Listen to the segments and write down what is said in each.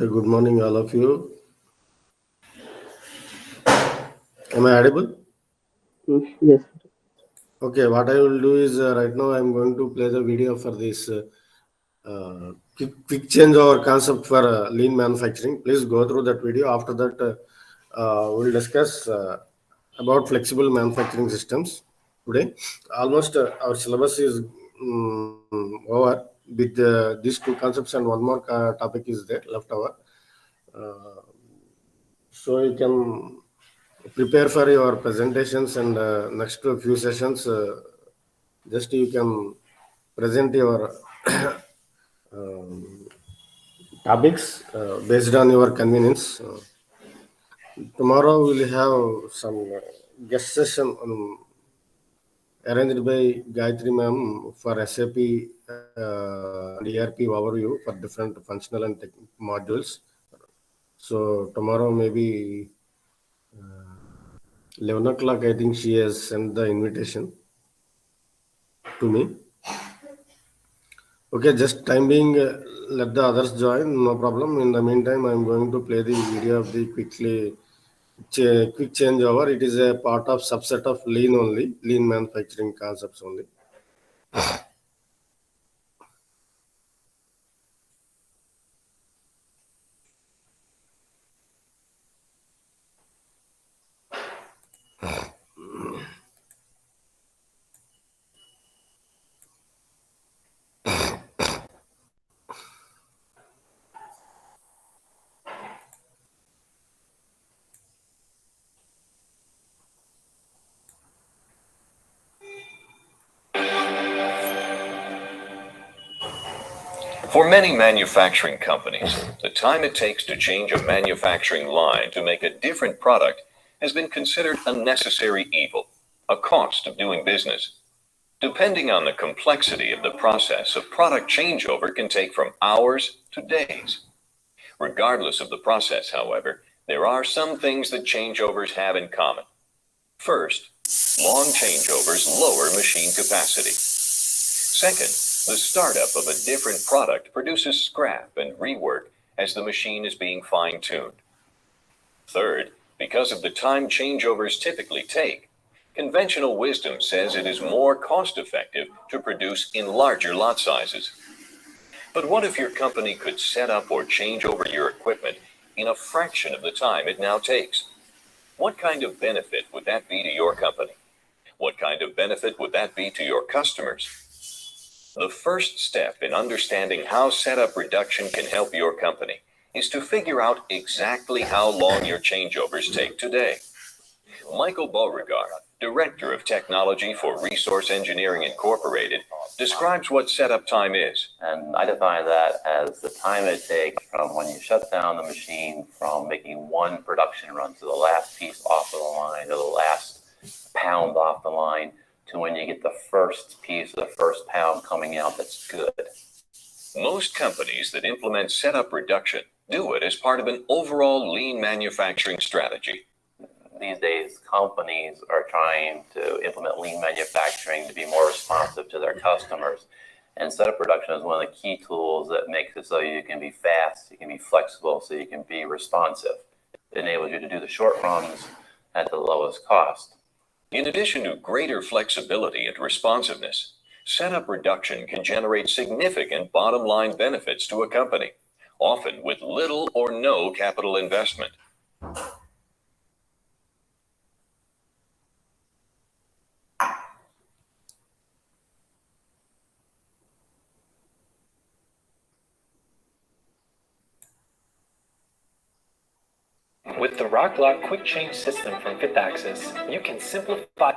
Okay, good morning, all of you. Am I audible? Yes. Okay, what I will do is right now I'm going to play the video for this quick change over concept for lean manufacturing. Please go through that video. After that, we'll discuss about flexible manufacturing systems today. Almost our syllabus is over with these two concepts, and one more topic is there left over. Uh, so you can prepare for your presentations and next few sessions just you can present your um, topics based on your convenience. Tomorrow we'll have some guest session arranged by Gayatri ma'am for SAP and ERP overview for different functional and modules. So tomorrow maybe 11 o'clock, I think she has sent the invitation to me. Okay, just time being, let the others join, no problem. In the meantime, I'm going to play the video of the quick changeover. It is a part of subset of lean only, lean manufacturing concepts only. For many manufacturing companies, the time it takes to change a manufacturing line to make a different product has been considered a necessary evil, a cost of doing business. Depending on the complexity of the process, a product changeover can take from hours to days. Regardless of the process, however, there are some things that changeovers have in common. First, long changeovers lower machine capacity. Second, the startup of a different product produces scrap and rework as the machine is being fine-tuned. Third, because of the time changeovers typically take, conventional wisdom says it is more cost-effective to produce in larger lot sizes. But what if your company could set up or change over your equipment in a fraction of the time it now takes? What kind of benefit would that be to your company? What kind of benefit would that be to your customers? The first step in understanding how setup reduction can help your company is to figure out exactly how long your changeovers take today. Michael Beauregard, Director of Technology for Resource Engineering Incorporated, describes what setup time is. And I define that as the time it takes from when you shut down the machine from making one production run to the last piece off of the line, to the last pound off the line, to when you get the first piece, the first pound coming out that's good. Most companies that implement setup reduction do it as part of an overall lean manufacturing strategy. These days, companies are trying to implement lean manufacturing to be more responsive to their customers. And setup reduction is one of the key tools that makes it so you can be fast, you can be flexible, so you can be responsive. It enables you to do the short runs at the lowest cost. In addition to greater flexibility and responsiveness, setup reduction can generate significant bottom line benefits to a company, often with little or no capital investment. With the RockLock Quick Change system from Fifth Axis, you can simplify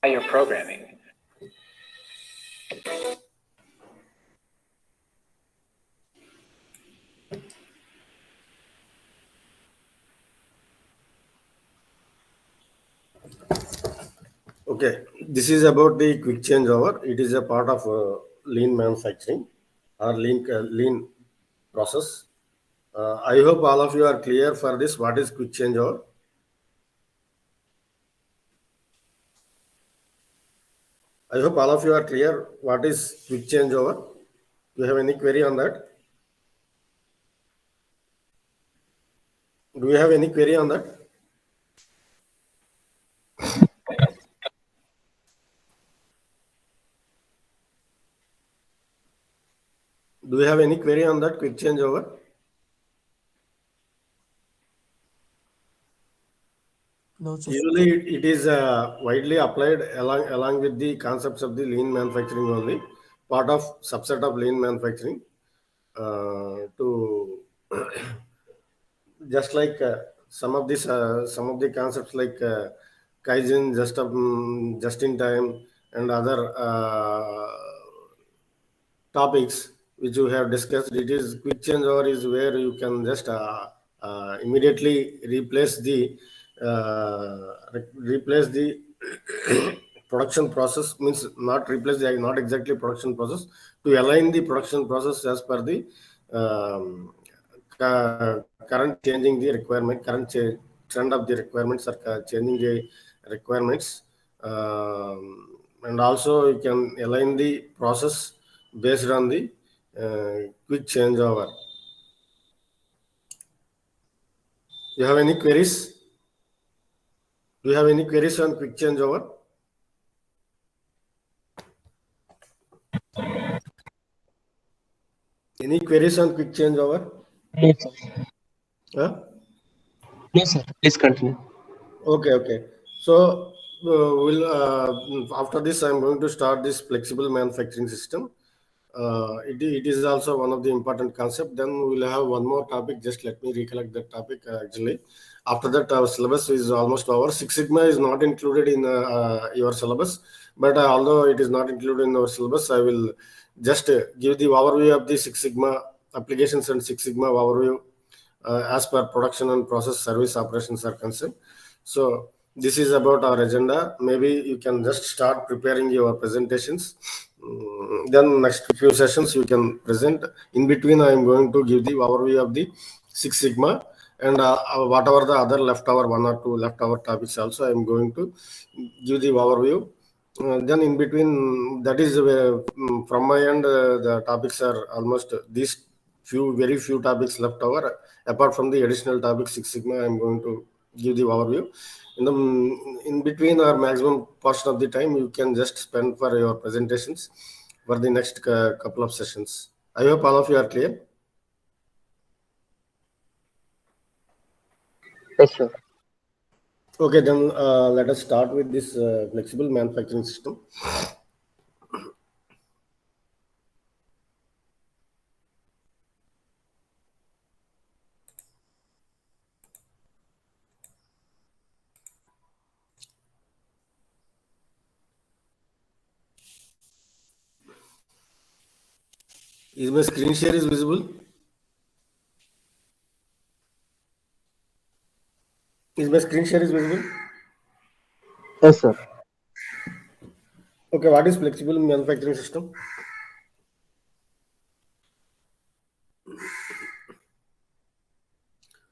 your programming. Okay, this is about the quick changeover. It is a part of lean manufacturing or lean process. I hope all of you are clear for this. What is quick changeover? I hope all of you are clear. What is quick changeover? Do you have any query on that? Do you have any query on that? Do you have any query on that quick changeover? No, sir. Usually it is widely applied along with the concepts of the lean manufacturing only, part of subset of lean manufacturing, to just like some of the concepts like Kaizen, just in time, and other topics which you have discussed. It is quick changeover is where you can just immediately replace the production process, means not replace the, not exactly production process, to align the production process as per the current changing the requirement, trend of the requirements are changing the requirements. And also you can align the process based on the quick changeover. You have any queries? Do you have any queries on quick changeover? Any queries on quick changeover? No, sir. Huh? No, sir. Please continue. Okay. So after this, I'm going to start this flexible manufacturing system. It is also one of the important concept. Then we will have one more topic. Just let me recollect that topic actually. After that, our syllabus is almost over. Six Sigma is not included in your syllabus, but although it is not included in our syllabus, I will just give the overview of the Six Sigma applications and Six Sigma overview as per production and process service operations are concerned. So this is about our agenda. Maybe you can just start preparing your presentations. Then next few sessions you can present. In between, I am going to give the overview of the Six Sigma, and whatever the other leftover, one or two leftover topics also I am going to give the overview. Then in between, that is from my end, the topics are almost these very few topics left over. Apart from the additional topic Six Sigma, I am going to give the overview. In between or maximum portion of the time, you can just spend for your presentations for the next couple of sessions. I hope all of you are clear. Yes, sir. Okay, then let us start with this flexible manufacturing system. Is my screen share is visible? Is my screen share is visible? Yes, sir. Okay, what is flexible manufacturing system?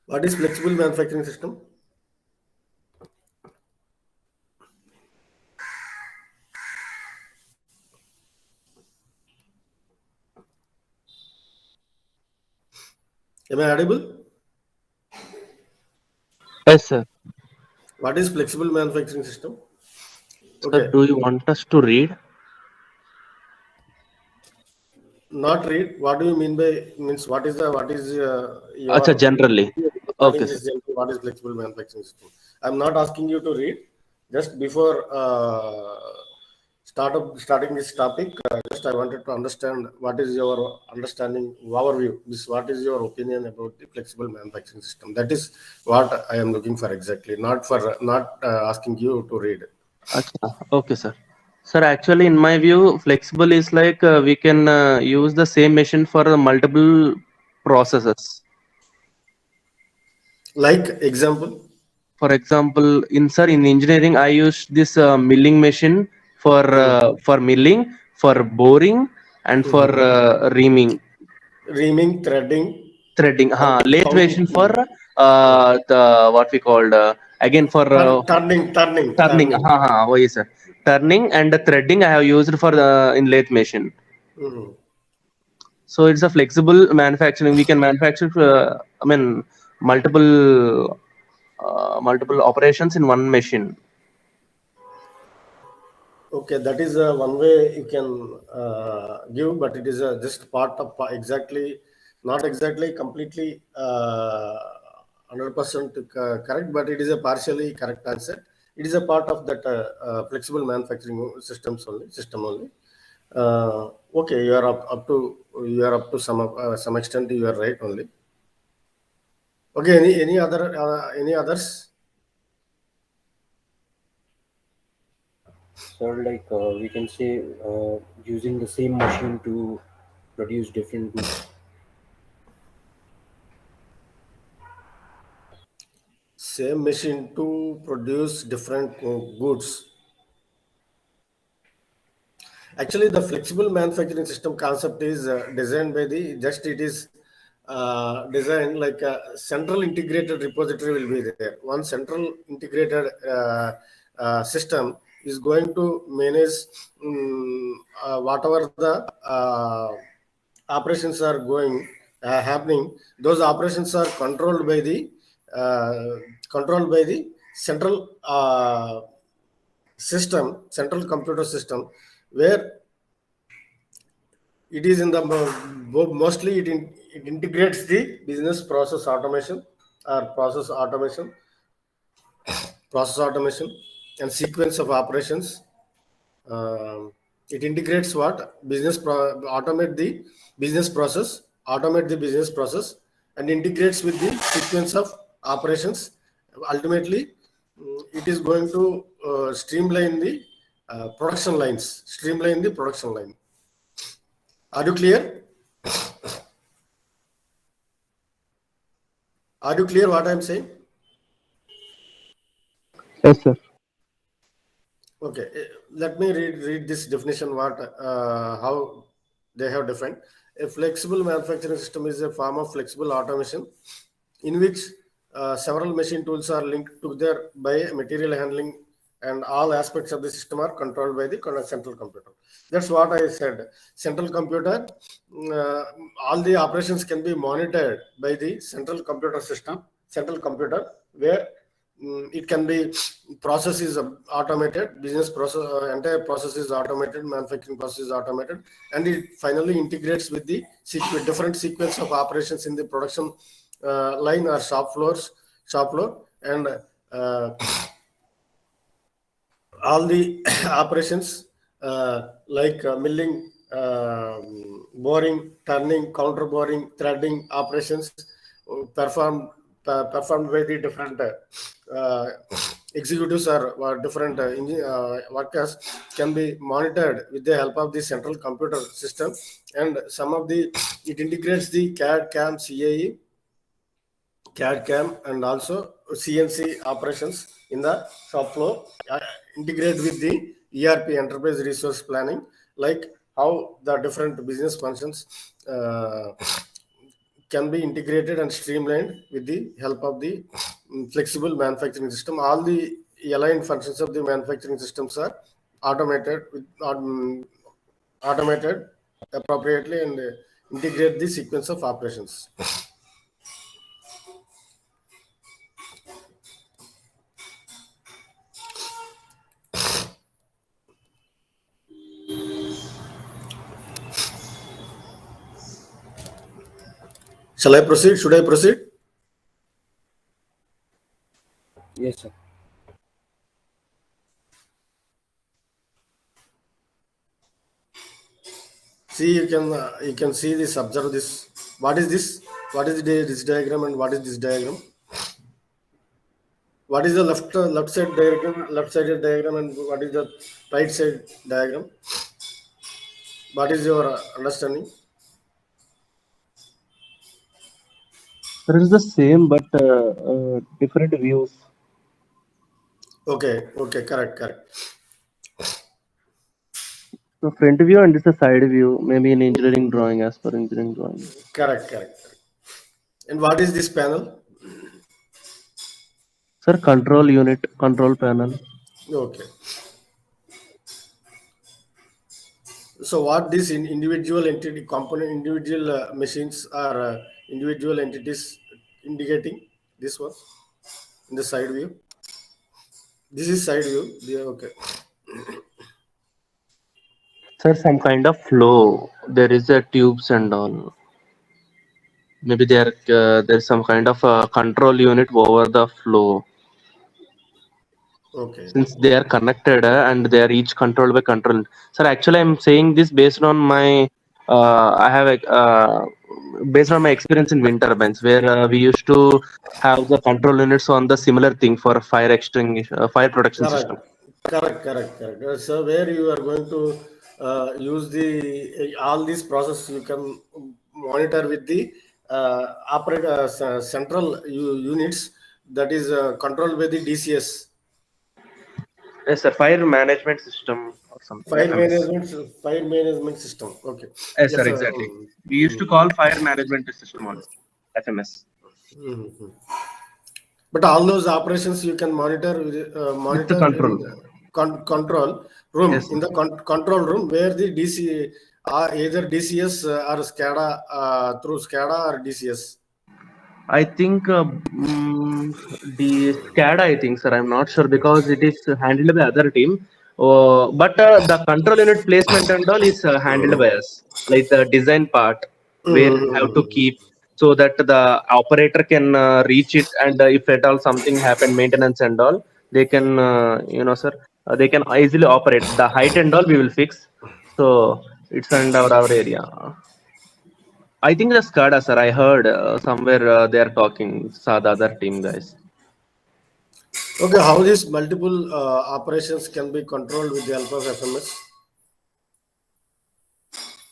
What is flexible manufacturing system? Am I audible? Yes, sir. What is flexible manufacturing system? Sir, Okay, do you want us to read? not read. What do you mean by, means what is your Acha, generally. regarding Okay, this sir. what is flexible manufacturing system? I'm not asking you to read. Just before starting this topic, just I wanted to understand what is your understanding, overview. What is your opinion about the flexible manufacturing system? That is what I am looking for exactly. Not asking you to read. Acha. Okay, sir. Sir, actually, in my view, flexible is like we can use the same machine for multiple processes. Like example. For example, in engineering, I use this milling machine for milling, for boring, and for reaming. Reaming, threading, Threading. Lathe machine for the what we called again for turning. turning. Oh, yes, sir. Turning and the threading I have used for the in lathe machine. Mhm. So it's a flexible manufacturing. We can manufacture. I mean, multiple operations in one machine. Okay, that is one way you can give, but it is just part of exactly, not exactly completely 100% correct, but it is a partially correct answer. It is a part of that flexible manufacturing system only. Okay, you are up to some extent. You are right only. Okay, any others? Sir, like we can say using the same machine to produce different goods. Same machine to produce different goods. Actually, the flexible manufacturing system concept is designed by it is designed like a central integrated repository will be there. One central integrated system is going to manage whatever the operations are happening. Those operations are uh, controlled by the central central computer system, where it is in the mostly it integrates the business process automation and sequence of operations. It integrates what automate the business process, and integrates with the sequence of operations. Ultimately, it is going to streamline the production line. Are you clear? Are you clear what I'm saying? Yes, sir. Okay, let me read this definition. How they have defined a flexible manufacturing system is a form of flexible automation in which several machine tools are linked together by material handling, and all aspects of the system are controlled by the central computer. That's what I said. Central computer, uh, all the operations can be monitored by the central computer, where it can be process is automated, business process, entire process is automated, manufacturing process is automated, and it finally integrates with the different sequence of operations in the production line or shop floor, and uh, all the operations like milling, boring, turning, counter boring, threading operations performed performed by the different uh, executives or different workers can be monitored with the help of the central computer system, and some of the it integrates the CAD, CAM, CAD/CAM, and also CNC operations in the shop floor, integrate with the ERP, enterprise resource planning, like how the different business functions can be integrated and streamlined with the help of the flexible manufacturing system. All the aligned functions of the manufacturing systems are automated appropriately, and integrate the sequence of operations. Shall I proceed? Should I proceed? Yes, sir. See, you can see this, observe this. What is this? What is this diagram, and what is this diagram? What is the left side diagram, left sided diagram, and what is the right side diagram? What is your understanding? It is the same, but different views. Okay, correct. So front view and this is a side view, maybe in engineering drawing, as per engineering drawing. Correct. And what is this panel? Sir, control unit, control panel. Okay. So what this individual entity component, individual machines or individual entities indicating? This one in the side view. This is side view. Yeah, okay. Sir, some kind of flow. There is a tubes and all. Maybe there's some kind of control unit over the flow. Okay. Since they are connected and they are each controlled by control. Sir, actually, I'm saying this based on my based on my experience in wind turbines, where we used to have the control units on the similar thing for fire extinguish fire protection system. Correct. So where you are going to use the all these process, you can monitor with the central units that is controlled by the DCS. Yes, sir. Fire management system or something. Fire management system. Okay. Yes, sir. Exactly. We used to call fire management system also FMS. Mhm. But all those operations you can monitor the control. in control room. Yes, in the control room where the DC either DCS or SCADA through SCADA or DCS. I think the SCADA, I think, sir. I'm not sure because it is handled by other team. But the control unit placement and all is handled by us, like the design part where we have to keep so that the operator can reach it, and if at all something happen, maintenance and all, they can, sir, they can easily operate. The height and all we will fix. So it's under our area. I think the SCADA, sir. I heard somewhere they are talking. Saw the other team guys. Okay, how these multiple operations can be controlled with the help of FMS?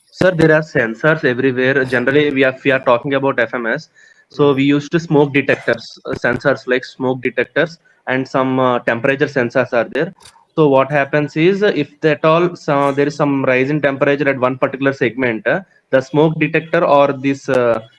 Sir, there are sensors everywhere. Generally, if we are talking about FMS, so we used to smoke detectors, sensors like smoke detectors, and some temperature sensors are there. So what happens is, if at all there is some rise in temperature at one particular segment, the smoke detector or this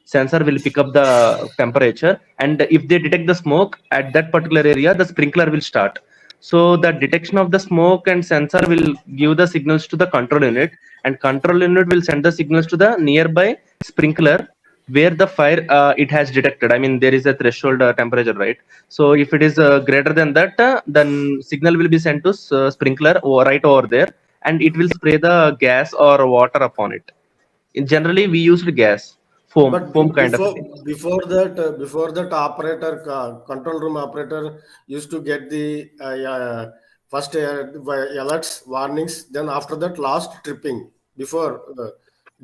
sensor will pick up the temperature, and if they detect the smoke at that particular area, the sprinkler will start. So the detection of the smoke and sensor will give the signals to the control unit, and control unit will send the signals to the nearby sprinkler where the fire it has detected. I mean, there is a threshold temperature, right? So if it is greater than that, then signal will be sent to sprinkler right over there, and it will spray the gas or water upon it. Generally, we used gas, foam kind of thing. Before that operator control room operator used to get the first alerts, warnings, then after that last tripping before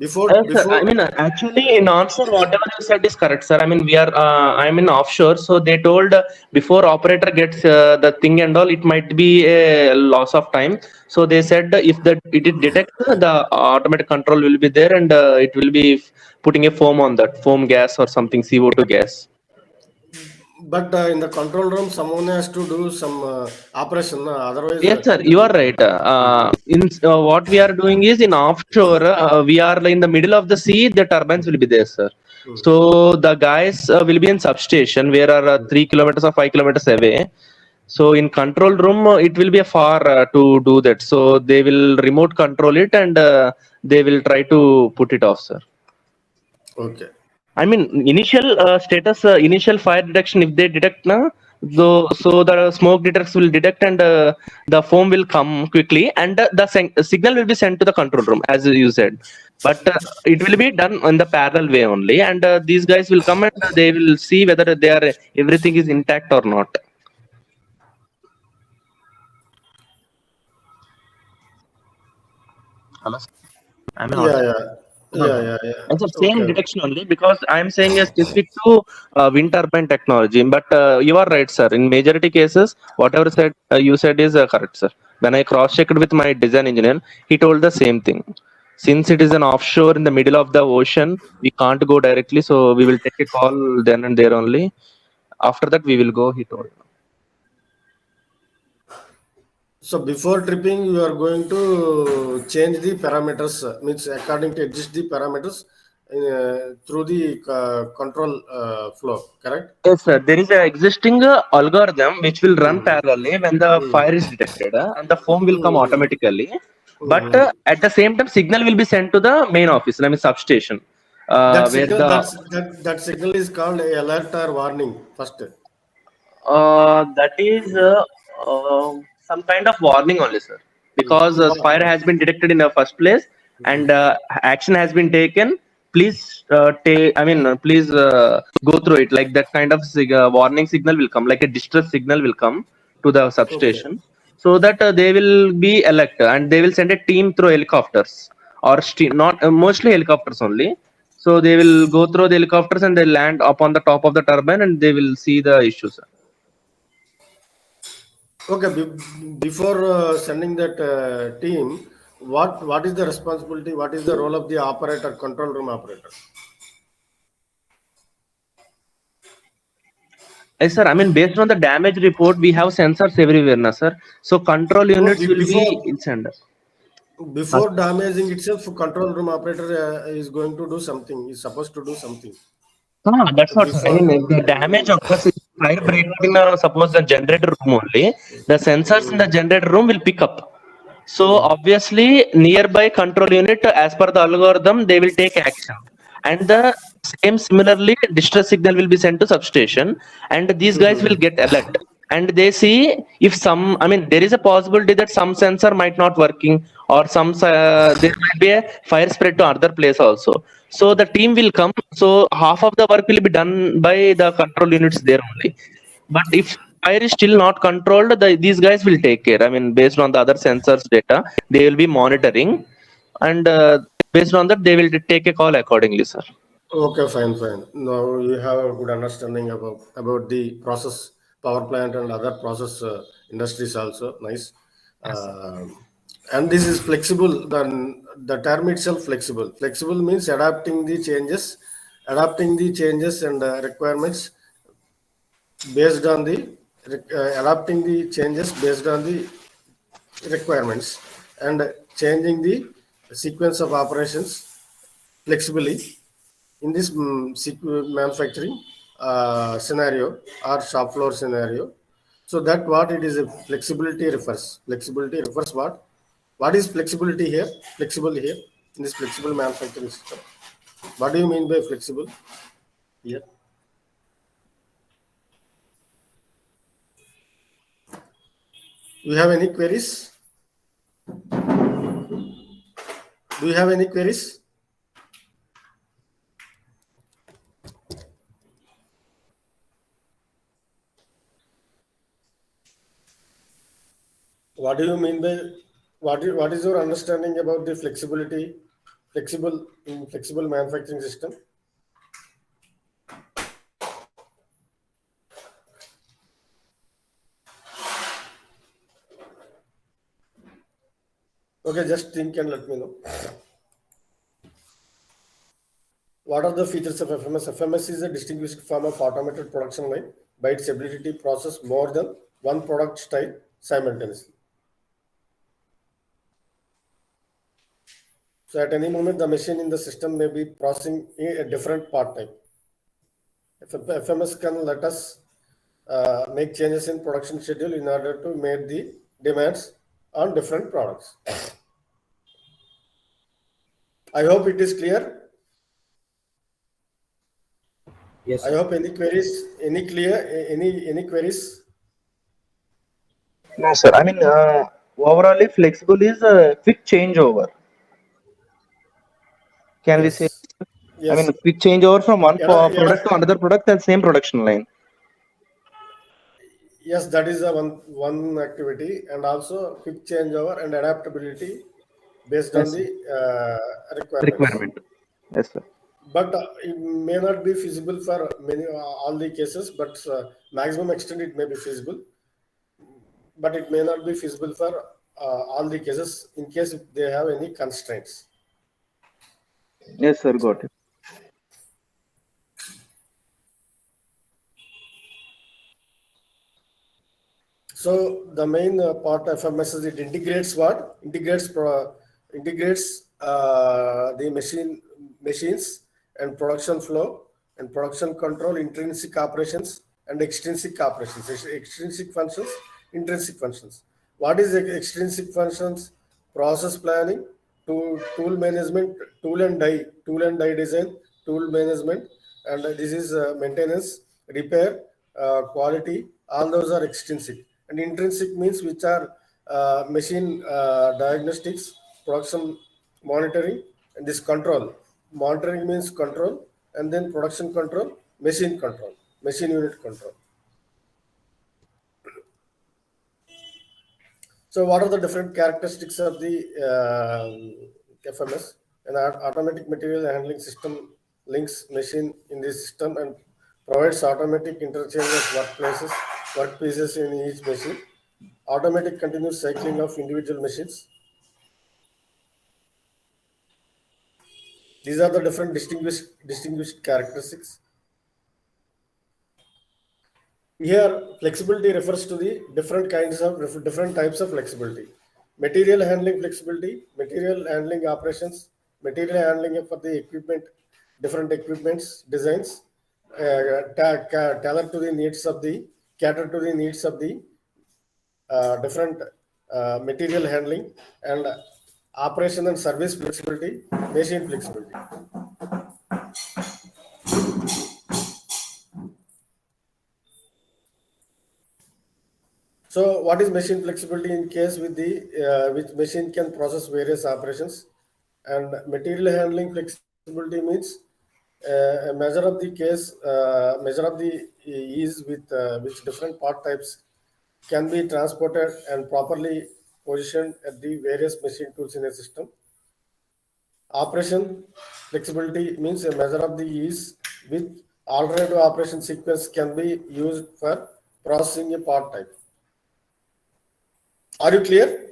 Sir, I mean, actually, in answer, whatever you said is correct, sir. I mean, I'm in offshore, so they told before operator gets the thing and all, it might be a loss of time. So they said it detects, the automatic control will be there, and it will be putting a foam on that, foam gas or something, CO2 gas. But in the control room, someone has to do some operation. Otherwise, Yes, sir, you are right. What we are doing is in offshore, we are in the middle of the sea. The turbines will be there, sir. So the guys will be in substation, where are 3 kilometers or 5 kilometers away. So in control room, it will be a far to do that. So they will remote control it, and they will try to put it off, sir. okay. I mean, initial status, initial fire detection, if they detect, so the smoke detectors will detect, and the foam will come quickly, and the signal will be sent to the control room, as you said. But it will be done in the parallel way only, and these guys will come and they will see whether everything is intact or not. Hello? Yeah. And so same detection only, because I'm saying a specific to wind turbine technology. But you are right, sir. In majority cases, whatever said you said is correct, sir. When I cross-checked with my design engineer, he told the same thing. Since it is an offshore in the middle of the ocean, we can't go directly, so we will take a call then and there only. After that, we will go, he told. So before tripping, you are going to change the parameters, means according to adjust the parameters through the control flow, correct? Yes, sir. There is an existing algorithm which will run parallelly when the fire is detected, and the foam will come automatically. But at the same time, signal will be sent to the main office, I mean substation. That signal is called alert or warning first. That is some kind of warning only, sir. Because fire has been detected in the first place and action has been taken. Please take. I mean, please go through it. Like that kind of warning signal will come, like a distress signal will come to the substation, so that they will be alert and they will send a team through helicopters or not mostly helicopters only. So they will go through the helicopters and they land upon the top of the turbine and they will see the issues. Okay, before sending that team, what is the responsibility? What is the role of the operator, control room operator? Yes, sir. I mean, based on the damage report, we have sensors everywhere, na, sir. So control No, units will be inside. before damaging itself, control room operator is going to do something. Is supposed to do something. That's what, sir. I Before, mean, if the damage occurs, if fire breaks out in suppose the generator room only, the sensors in the generator room will pick up. So obviously, nearby control unit, as per the algorithm, they will take action. And the similarly, distress signal will be sent to substation, and these guys will get alert. And they see if some, I mean, there is a possibility that some sensor might not working, or some there might be a fire spread to other place also. So the team will come. So half of the work will be done by the control units there only. But if fire is still not controlled, these guys will take care. I mean, based on the other sensors data, they will be monitoring, and based on that, they will take a call accordingly, sir. okay, fine. Now you have a good understanding about the process, power plant and other process industries also. Nice. And this is flexible. Then the term itself flexible. Flexible means adapting the changes and requirements based on the adapting the changes based on the requirements and changing the sequence of operations flexibly in this manufacturing scenario or shop floor scenario. So that what it is a flexibility refers. Flexibility refers what? What is flexibility here? Flexible here in this flexible manufacturing system. What do you mean by flexible here? Do you have any queries? Do you have any queries? What do you mean by what is your understanding about the flexible manufacturing system? Okay, just think and let me know. What are the features of FMS? FMS is a distinguished form of automated production line by its ability to process more than one product style simultaneously. So at any moment, the machine in the system may be processing a different part type. FMS can let us make changes in production schedule in order to meet the demands on different products. I hope it is clear. Yes, I sir. hope any queries, any queries? No, sir. I mean, overall, flexible is a quick changeover. Can we say? Yes. I mean, Yes. quick changeover from one product to Yeah. another product and same production line. Yes, that is a one activity, and also quick changeover and adaptability based on Yes, the requirements. requirement. Yes, sir. But it may not be feasible for many all the cases, but maximum extent it may be feasible. But it may not be feasible for all the cases in case if they have any constraints. Yes, sir. Got it. So the main part of FMS is it integrates what? Integrates the machines and production flow and production control, intrinsic operations and extrinsic operations. Extrinsic functions, intrinsic functions. What is extrinsic functions? Process planning, tool management, tool and die design, tool management, and this is maintenance, repair, quality, All those are extrinsic. And intrinsic means which are machine diagnostics, production monitoring, and this control. Monitoring means control, and then production control, machine unit control. So what are the different characteristics of the FMS? An automatic material handling system links machine in this system and provides automatic interchange of workpieces in each machine, automatic continuous cycling of individual machines. These are the different distinguished characteristics. Here, flexibility refers to the different types of flexibility. Material handling flexibility, material handling operations, material handling for the equipment, different equipments, designs, cater to the needs of the different material handling, and operation and service flexibility, machine flexibility. So, what is machine flexibility in case with the which machine can process various operations, and material handling flexibility means a measure of the ease with which different part types can be transported and properly positioned at the various machine tools in a system. Operation flexibility means a measure of the ease with alternative operation sequence can be used for processing a part type. Are you clear?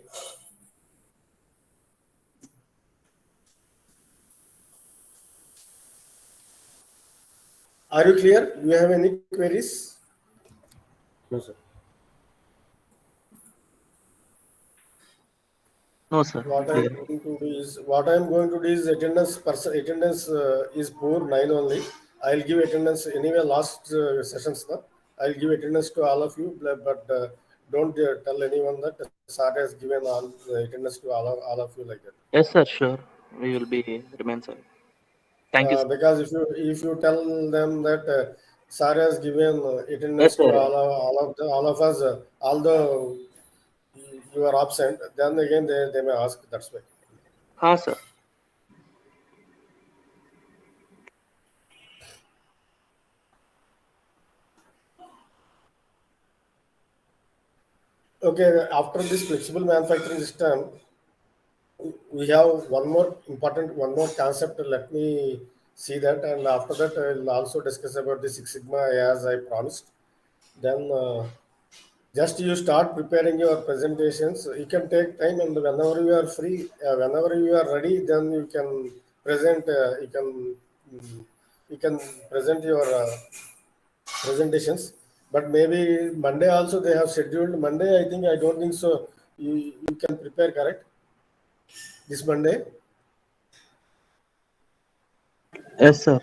Are you clear? Do you have any queries? No, sir. No, sir. What I'm going to do is attendance is poor, 9 only. I'll give attendance anyway. Last sessions, I'll give attendance to all of you, but don't tell anyone that Sir has given all attendance to all of you like that. Yes, sir. Sure. We will remain silent. Thank you, sir. Because if you tell them that Sir has given attendance Yes, to sir. all of us, although you are absent, then again they may ask. That's why. Ha, sir. Okay, after this flexible manufacturing system, we have one more concept. Let me see that, and after that, I'll also discuss about the Six Sigma as I promised. Then, just you start preparing your presentations. You can take time, and whenever you are free, whenever you are ready, then you can present. You can present your presentations. But maybe Monday also they have scheduled. Monday, I don't think so. You can prepare, correct? This Monday. Yes, sir.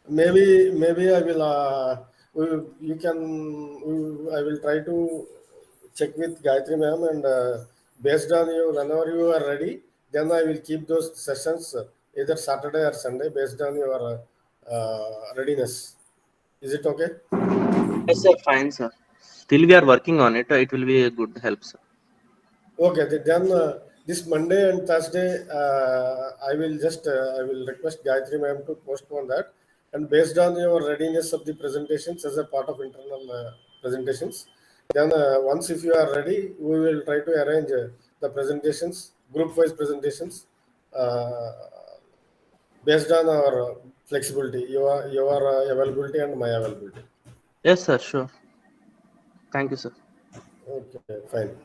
Maybe I will. I will try to check with Gayatri ma'am, and based on you, whenever you are ready, then I will keep those sessions either Saturday or Sunday based on your readiness. Is it okay? Yes, sir. Fine, sir. Still, we are working on it. It will be a good help, sir. Okay, then this Monday and Thursday, I will request Gayatri ma'am to postpone that, and based on your readiness of the presentations as a part of internal presentations, then once if you are ready, we will try to arrange the presentations, group-wise presentations, based on our flexibility, your availability and my availability. Yes, sir. Sure. Thank you, sir. Okay, fine.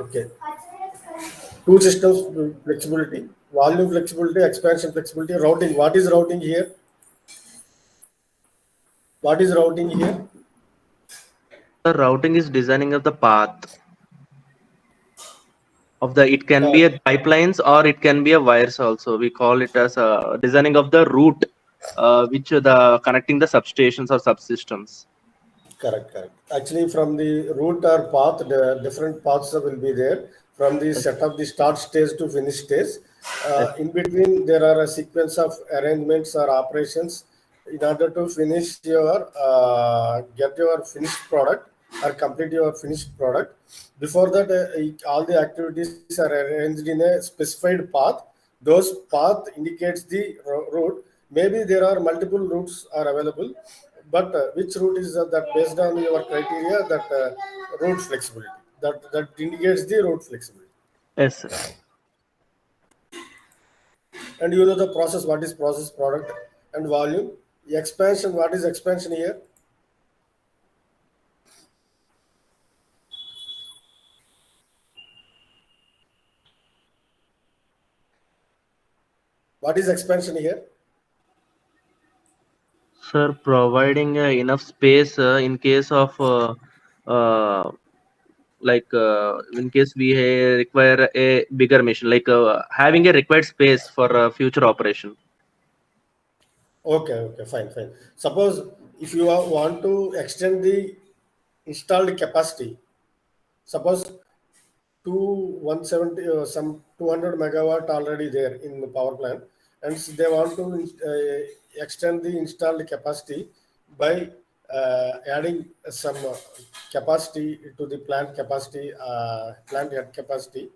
Okay. Two systems flexibility, volume flexibility, expansion flexibility, routing. What is routing here? What is routing here? The routing is designing of the path of the. It can be a pipelines or it can be a wires also. We call it as a designing of the route, which the connecting the substations or subsystems. Correct. Actually, from the route or path, the different paths will be there. from the setup, the start stage to finish stage. In between, there are a sequence of arrangements or operations in order to finish your get your finished product or complete your finished product. Before that, all the activities are arranged in a specified path. Those path indicates the route. Maybe there are multiple routes are available, but which route is that based on your criteria, that route flexibility, that indicates the route flexibility. Yes, sir. And you know the process, what is process, product, and volume. The expansion, what is expansion here? What is expansion here? Sir, providing enough space in case of in case we require a bigger machine, like having a required space for future operation. Okay, fine. Suppose if you want to extend the installed capacity, suppose to 170 some 200 megawatt already there in the power plant, and they want to extend the installed capacity by adding some capacity to the plant capacity, plant head capacity.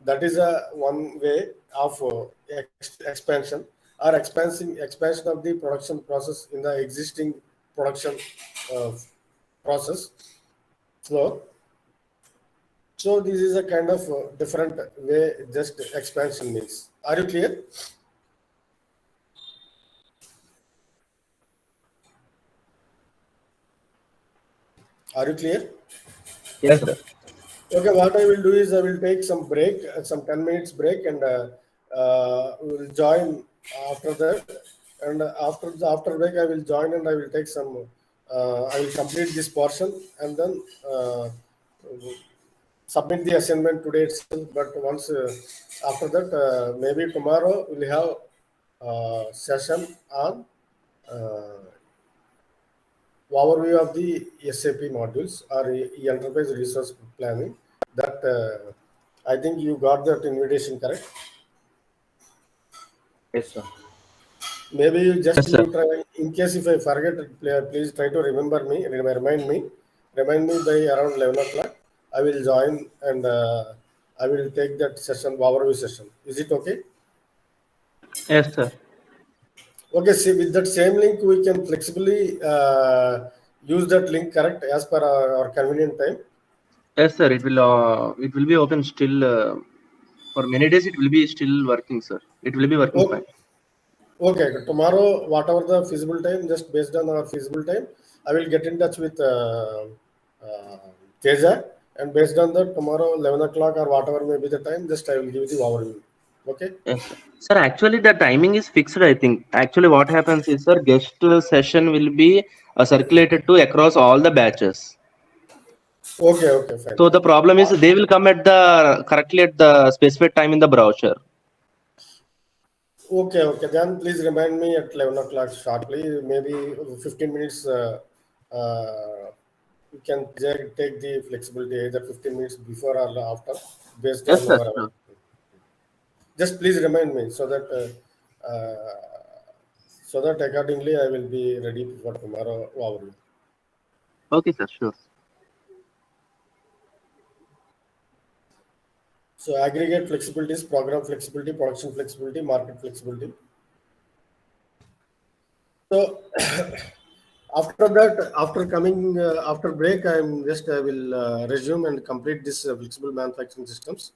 That is a one way of expansion or expansion of the production process in the existing production uh, process flow. So this is a kind of different way, just expansion means. Are you clear? Are you clear? Yes, sir. Okay, what I will do is I will take some break, some 10 minutes break, and we will join after that. And after break, I will join and I will take some. I will complete this portion and then submit the assignment today itself. But once after that, maybe tomorrow we'll have session on uh, overview of the SAP modules or enterprise resource planning. That I think you got that invitation, correct? Yes, sir. Maybe you just Yes, sir. you try. In case if I forget, please try to remember me. Remind me by around 11 o'clock. I will join and I will take that session, overview session. Is it okay? Yes, sir. Okay. See, with that same link, we can flexibly use that link, correct, as per our convenient time. Yes, sir. It will be open still for many days. It will be still working, sir. It will be working Okay. fine. Okay, tomorrow, whatever the feasible time, just based on our feasible time, I will get in touch with uh, Teja, and based on that, tomorrow 11 o'clock or whatever may be the time, just I will give the overview. Okay. Yes, sir. Sir, actually the timing is fixed, I think. Actually, what happens is, sir, guest session will be circulated to across all the batches. Okay, fine. So the problem is they will come at the correctly at the specified time in the browser. Okay. Then please remind me at 11 o'clock sharply. Maybe 15 minutes. You can take the flexibility either 15 minutes before or after, based Yes, on sir. our. Sure. Just please remind me so that. So that accordingly I will be ready for tomorrow overview. Okay, sir. Sure. So aggregate flexibilities, program flexibility, production flexibility, market flexibility. So after that, after coming after break, I will resume and complete this flexible manufacturing systems.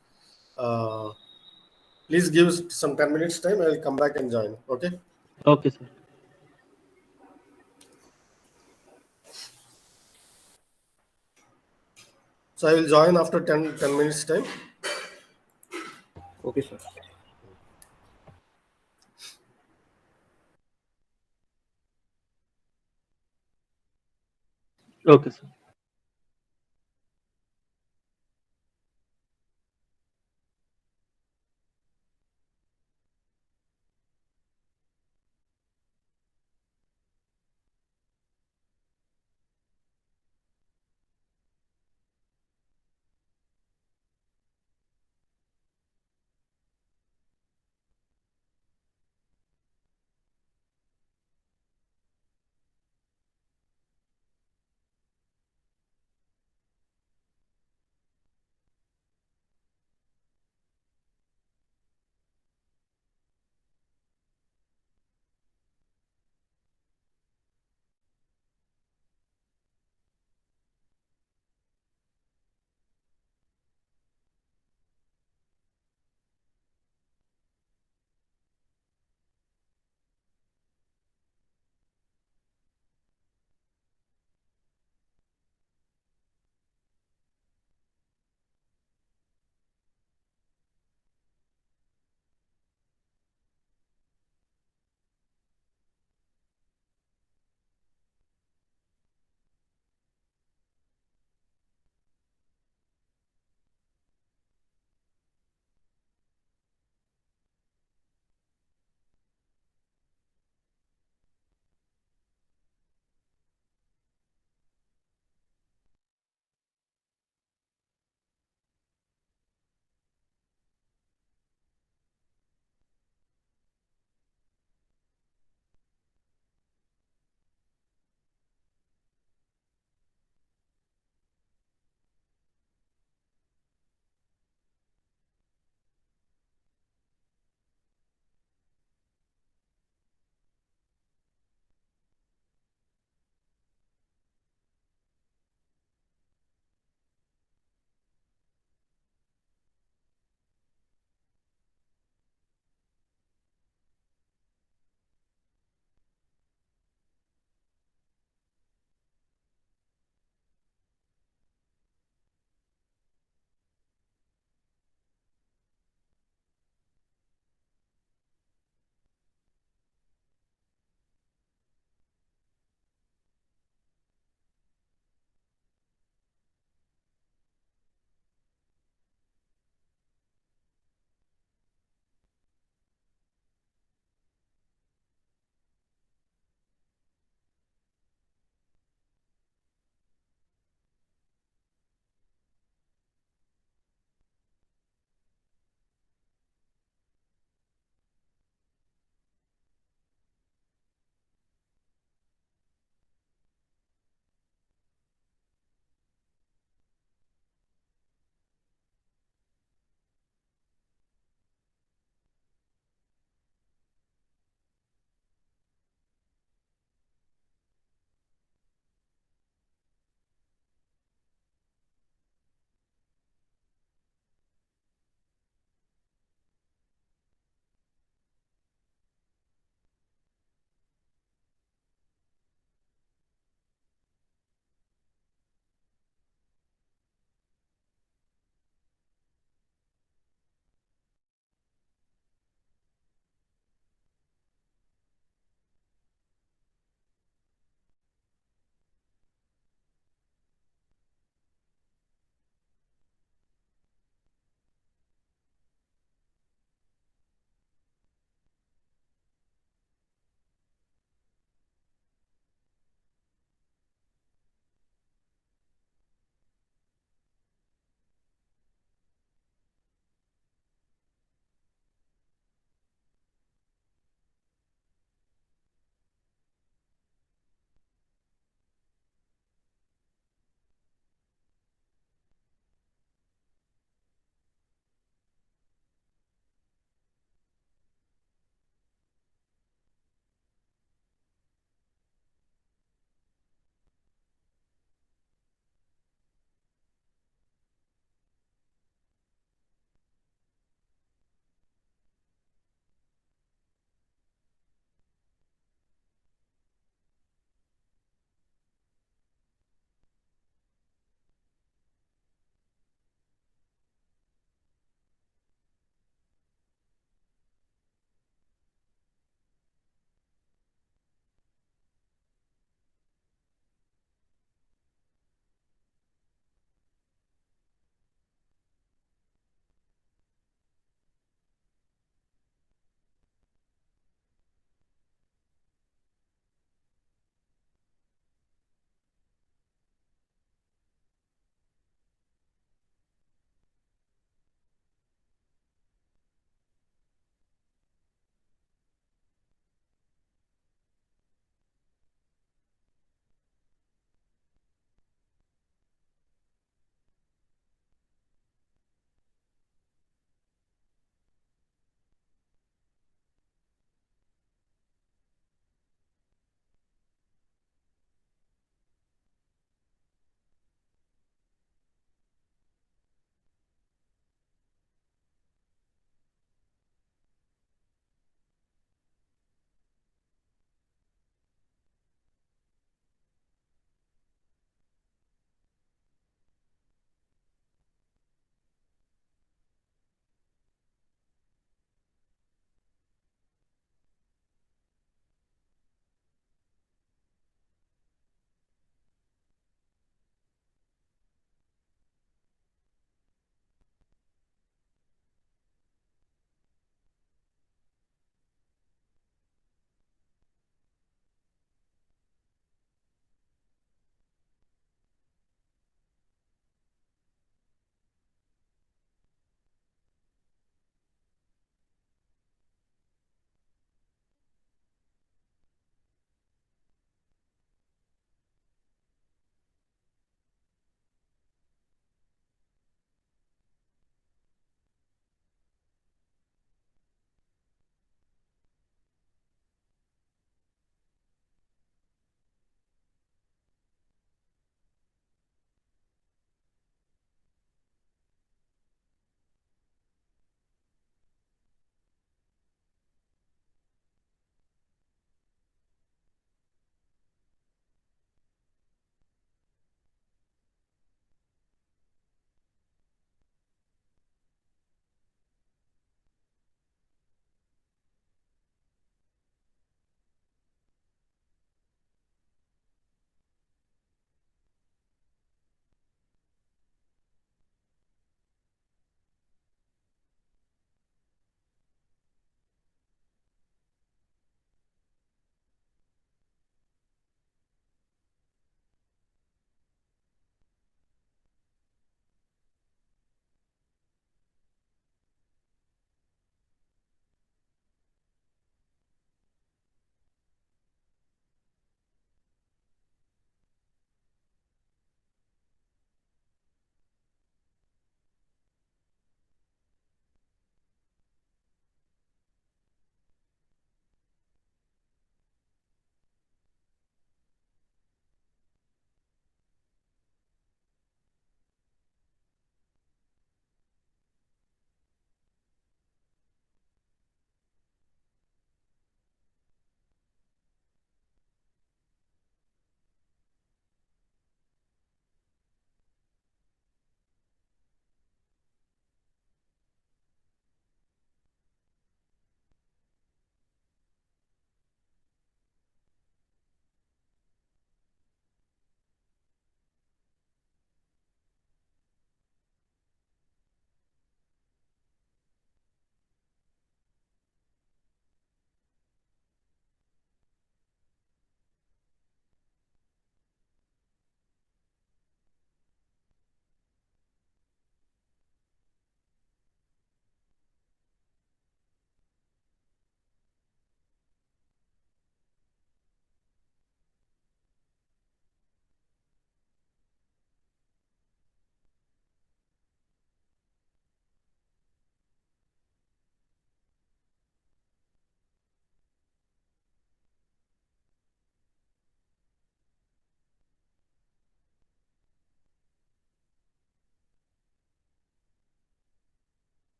Uh, Please give us some 10 minutes time. I will come back and join. Okay. Okay, sir. So I will join after 10 minutes time. Okay, sir. Okay, sir.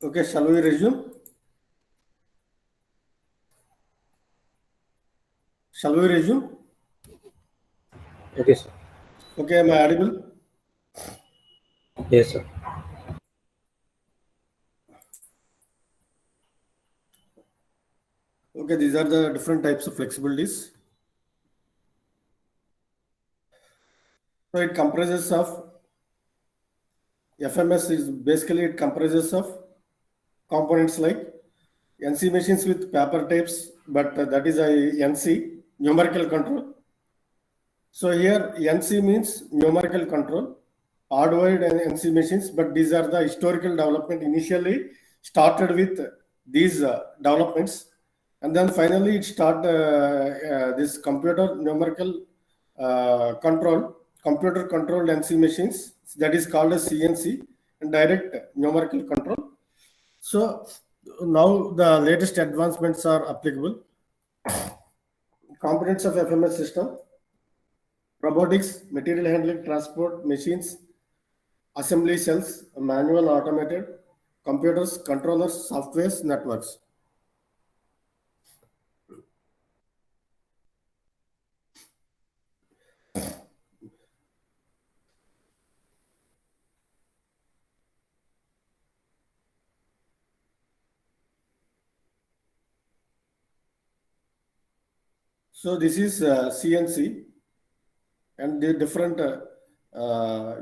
Okay, shall we resume? Shall we resume? Okay, sir. Okay, am I audible? Yes, sir. Okay, these are the different types of flexibilities. So it comprises of FMS is basically it comprises of components like NC machines with paper tapes, but that is a NC numerical control. So here NC means numerical control, hardwired and NC machines, but these are the historical development initially started with these developments, and then finally it started this computer numerical computer controlled NC machines, that is called as CNC, and direct numerical control. So now the latest advancements are applicable. Components of FMS system: robotics, material handling, transport, machines, assembly cells, manual, automated, computers, controllers, softwares, networks. So this is CNC, and the different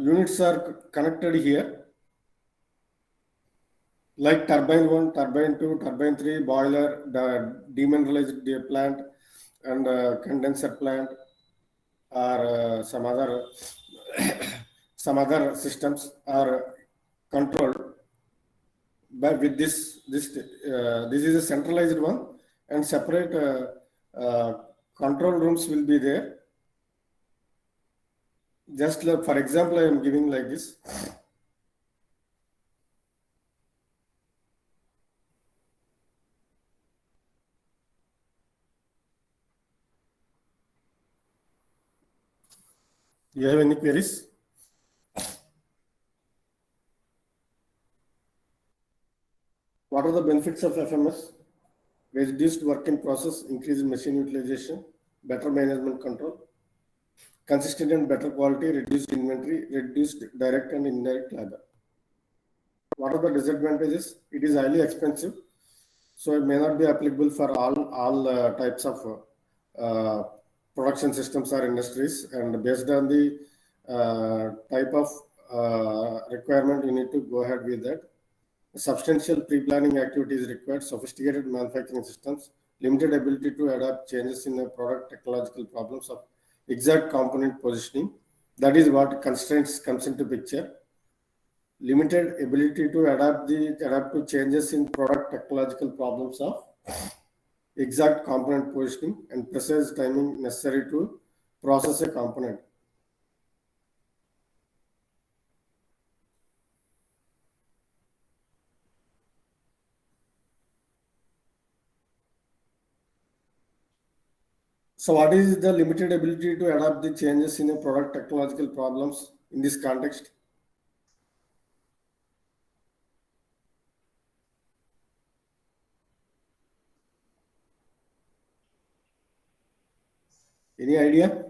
units are connected here, like turbine 1, turbine 2, turbine 3, boiler, the demineralized plant, and condenser plant, or some other some other systems are controlled. But with this is a centralized one, and separate control rooms will be there. Just like, for example, I am giving like this. Do you have any queries? What are the benefits of FMS? Reduced work in process, increased machine utilization, better management control, consistent and better quality, reduced inventory, reduced direct and indirect labor. What are the disadvantages? It is highly expensive, so it may not be applicable for all types of production systems or industries. And based on the type of requirement, you need to go ahead with that. Substantial pre-planning activities required, sophisticated manufacturing systems, limited ability to adapt changes in the product, technological problems of exact component positioning. That is what constraints comes into picture. Limited ability to adapt to changes in product, technological problems of exact component positioning, and precise timing necessary to process a component. So what is the limited ability to adapt the changes in a product, technological problems in this context? Any idea?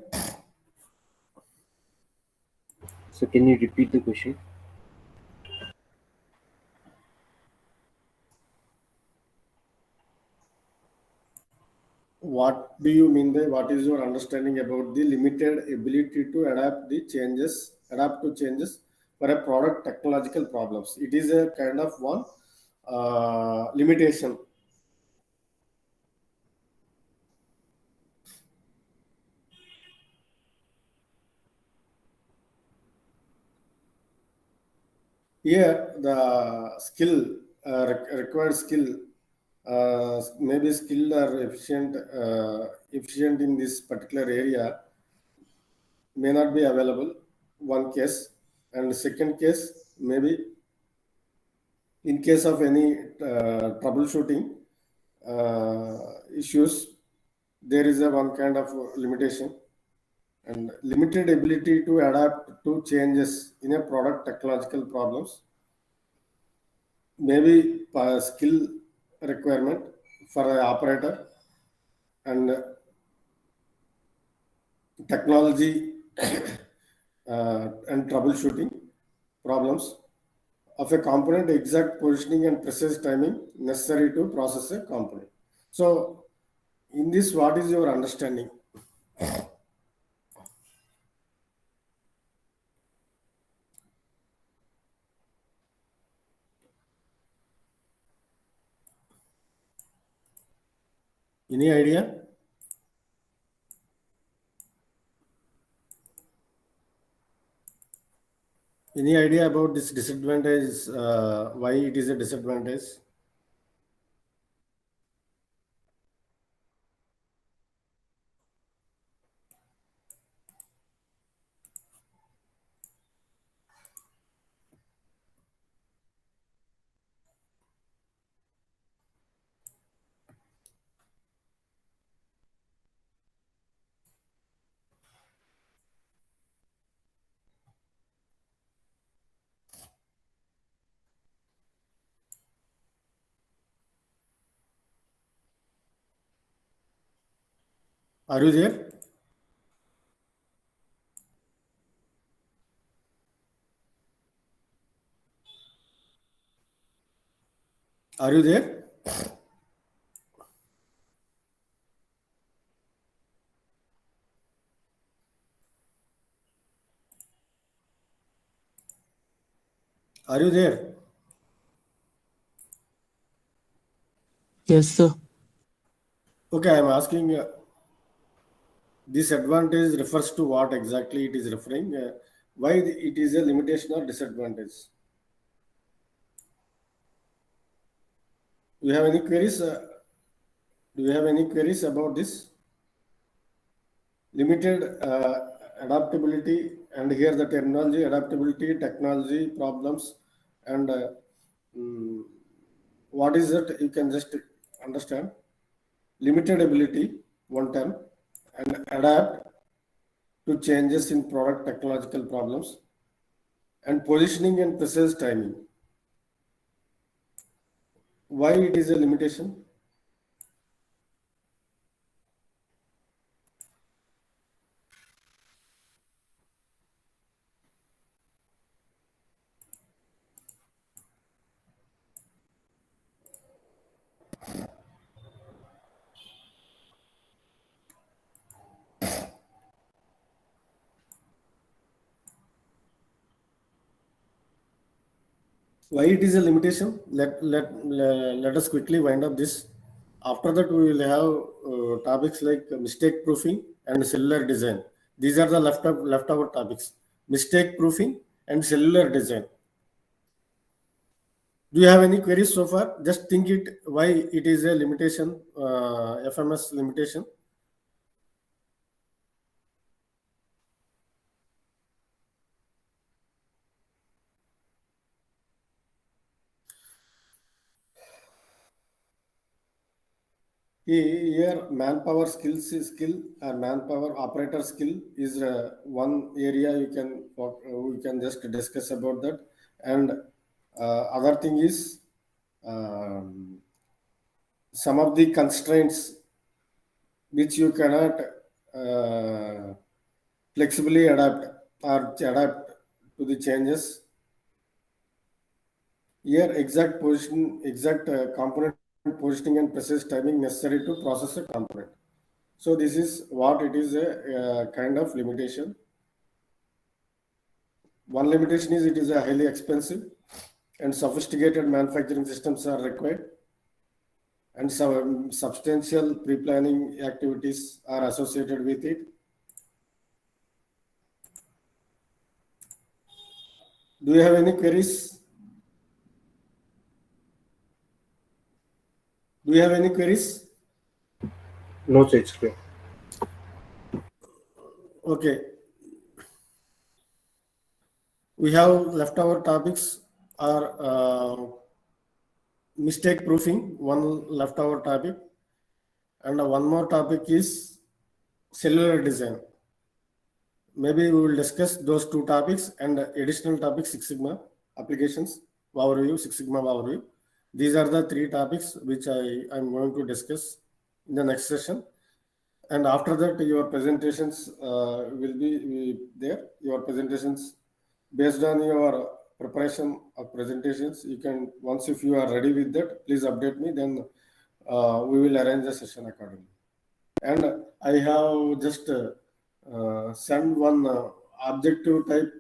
So can you repeat the question? What do you mean by, what is your understanding about the limited ability to adapt to changes for a product, technological problems? It is a kind of one limitation. Here, the skill, required skill, maybe skilled or efficient in this particular area may not be available. One case, and second case, maybe in case of any troubleshooting issues, there is a one kind of limitation. And limited ability to adapt to changes in a product, technological problems. Maybe skill requirement for an operator and technology and troubleshooting problems of a component, exact positioning and precise timing necessary to process a component. So, in this, what is your understanding? Any idea? Any idea about this disadvantage? Why it is a disadvantage? Are you there? Are you there? Are you there? Yes, sir. Okay, I am asking this advantage refers to what exactly it is referring? Why it is a limitation or disadvantage? Do you have any queries? Do you have any queries about this? Limited adaptability, and here the terminology adaptability, technology problems, and mm, what is it? You can just understand. Limited ability, one term, and adapt to changes in product technological problems, and positioning and precise timing. Why it is a limitation? Why it is a limitation? Let us quickly wind up this. After that, we will have topics like mistake proofing and cellular design. These are the leftover topics: mistake proofing and cellular design. Do you have any queries so far? Just think it why it is a limitation, FMS limitation. Here, manpower skill or manpower operator skill is one area we can just discuss about that. And other thing is um, some of the constraints which you cannot uh, flexibly adapt to the changes. Here, exact component positioning and precise timing necessary to process a component. So this is what it is a kind of limitation. One limitation is it is a highly expensive and sophisticated manufacturing systems are required, and some substantial pre-planning activities are associated with it. Do you have any queries? Do you have any queries? No, sir, it's clear. Okay. We have leftover topics are mistake proofing, one leftover topic, and one more topic is cellular design. Maybe we will discuss those two topics and additional topic Six Sigma applications overview, Six Sigma overview, These are the three topics which I'm going to discuss in the next session. And after that, your presentations will be there. Your presentations based on your preparation of presentations. You can, once if you are ready with that, please update me. Then we will arrange the session accordingly. And I have just sent one objective type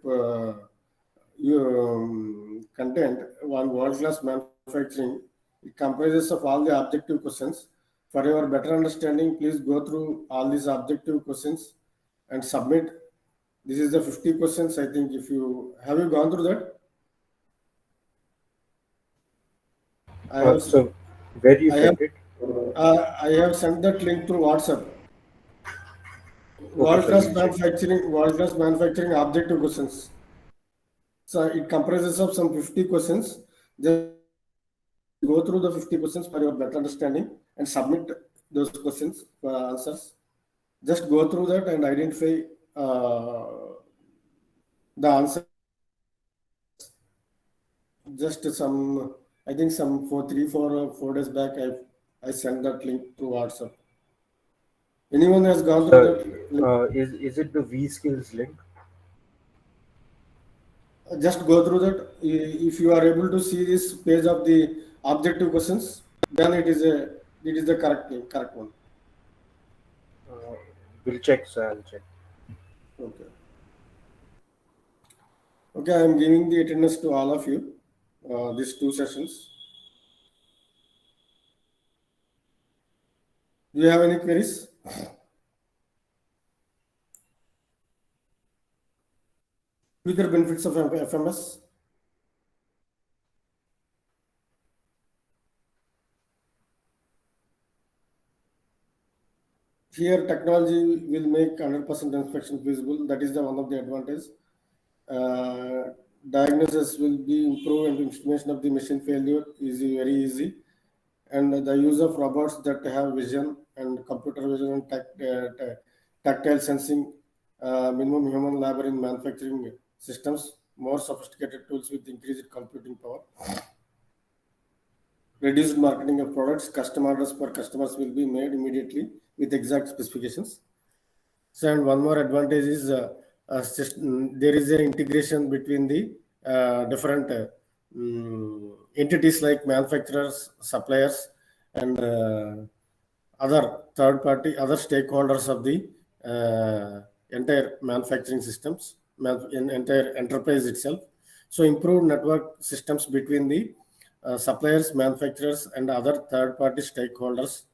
content, one world-class manufacturing. It comprises of all the objective questions. For your better understanding, please go through all these objective questions and submit. This is the 50 questions. I think if you have you gone through that? I have So, where do you I have send it? I have sent that link through WhatsApp. Okay, sir, we'll check. World class manufacturing objective questions. So it comprises of some 50 questions. Just go through the 50 questions for your better understanding and submit those questions for answers. Just go through that and identify the answer. Just some, I think some 4 days back, I sent that link through WhatsApp. Anyone has gone through that link? Is it the V skills link? Just go through that. If you are able to see this page of the objective questions, then it is the correct one. Uh, we'll check, sir. I'll check. Okay. Okay, I am giving the attendance to all of you. These two sessions. Do you have any queries? Future benefits of FMS. Here, technology will make 100% inspection feasible. That is the one of the advantage. Diagnosis will be improved and information of the machine failure is very easy. And the use of robots that have vision and computer vision and tactile sensing, minimum human labor in manufacturing systems, more sophisticated tools with increased computing power, reduced marketing of products, custom orders for customers will be made immediately with exact specifications. So, and one more advantage is there is an integration between the different entities like manufacturers, suppliers, and other stakeholders of the entire manufacturing systems, entire enterprise itself. So, improved network systems between the suppliers, manufacturers, and other third-party stakeholders.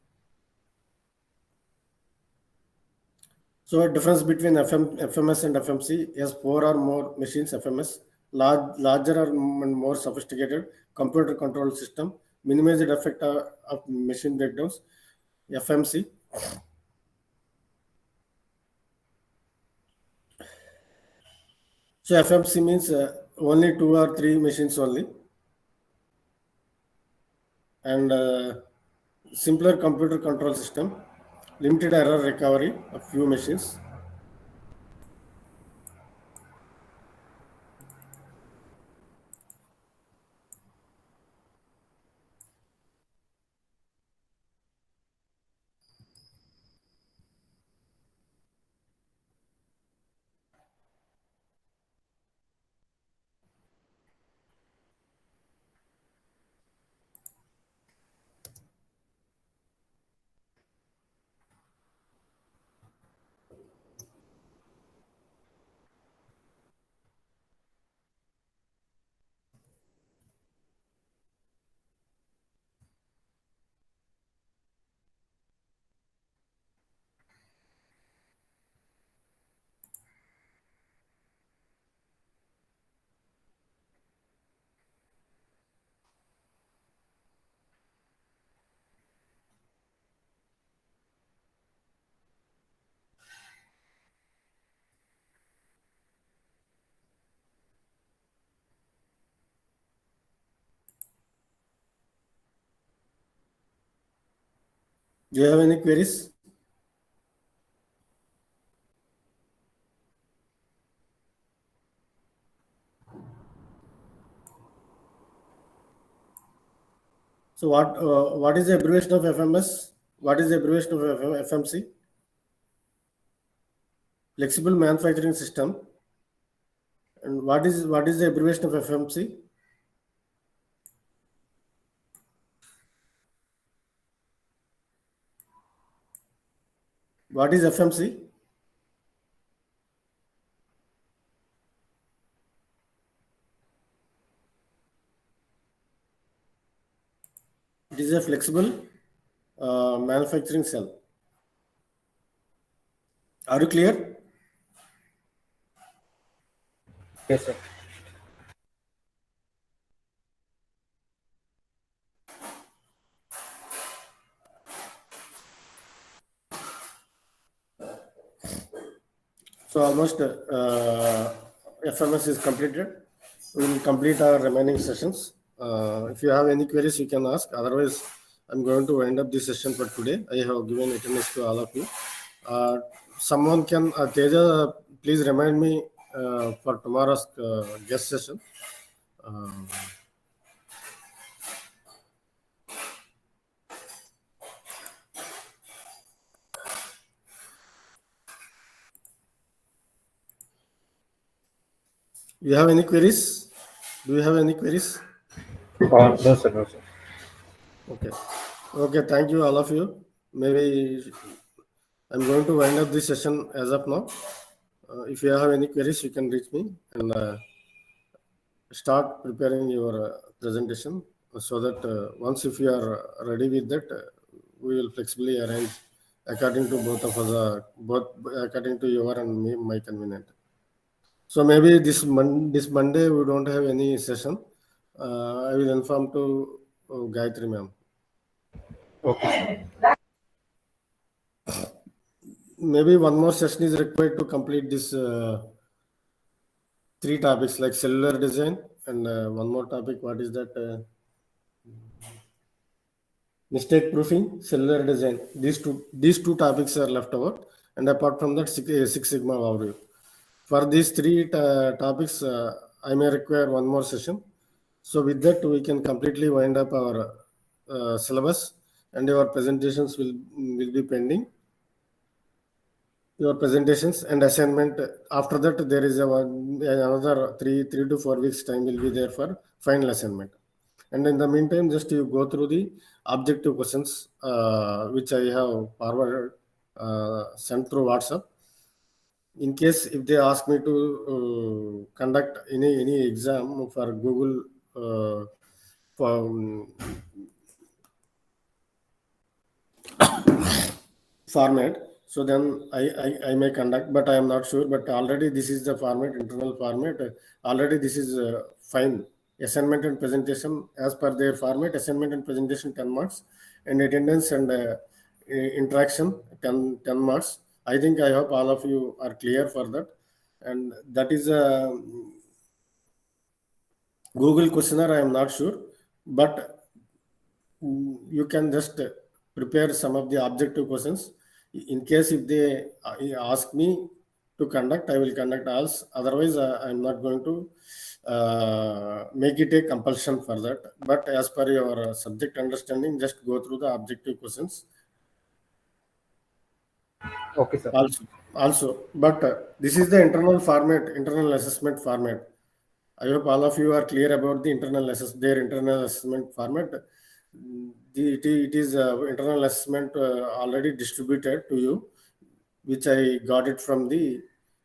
So a difference between FMS and FMC is 4 or more machines FMS, larger and more sophisticated computer control system, minimize the effect of machine breakdowns. FMC. So FMC means only 2 or 3 machines only, and simpler computer control system, limited error recovery of few machines. Do you have any queries? So what is the abbreviation of FMS? What is the abbreviation of FMC? Flexible manufacturing system. And what is the abbreviation of FMC? What is FMC? It is a flexible manufacturing cell. Are you clear? Yes, sir. So almost FMS is completed. We will complete our remaining sessions. If you have any queries, you can ask. Otherwise, I'm going to wind up this session for today. I have given attendance to all of you. Someone can, Teja, please remind me for tomorrow's guest session. You have any queries? Do you have any queries? No, sir. No, sir. Okay. Okay. Thank you, all of you. Maybe I'm going to wind up this session as of now. If you have any queries, you can reach me and start preparing your presentation so that once if you are ready with that, we will flexibly arrange according to both of us, both according to your and me, my convenient. So maybe this Monday we don't have any session. I will inform to Gayatri ma'am. Okay. Maybe one more session is required to complete this three topics like cellular design and one more topic. What is that? Mistake proofing, cellular design. These two topics are left over, and apart from that, Six Sigma overview. For these three topics, I may require one more session. So with that, we can completely wind up our syllabus, and your presentations will be pending. Your presentations and assignment. After that, there is another three to 4 weeks time will be there for final assignment. And in the meantime, just you go through the objective questions which I have forwarded, sent through WhatsApp. In case if they ask me to conduct any exam for Google format, so then I may conduct, but I am not sure. But already this is the format, internal format. Already this is fine. Assignment and presentation as per their format. Assignment and presentation 10 marks, and attendance and interaction 10 marks. I think I hope all of you are clear for that, and that is a Google questionnaire. I am not sure, but you can just prepare some of the objective questions. In case if they ask me to conduct, I will conduct also. Otherwise, I'm not going to make it a compulsion for that. But as per your subject understanding, just go through the objective questions. Okay, sir. Also, but this is the internal format, internal assessment format. I hope all of you are clear about the their internal assessment format. It is internal assessment already distributed to you, which I got it from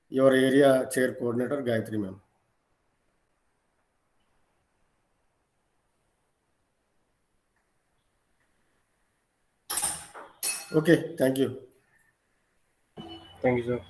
your area chair coordinator Gayatri ma'am. Okay, thank you. Thank you, sir.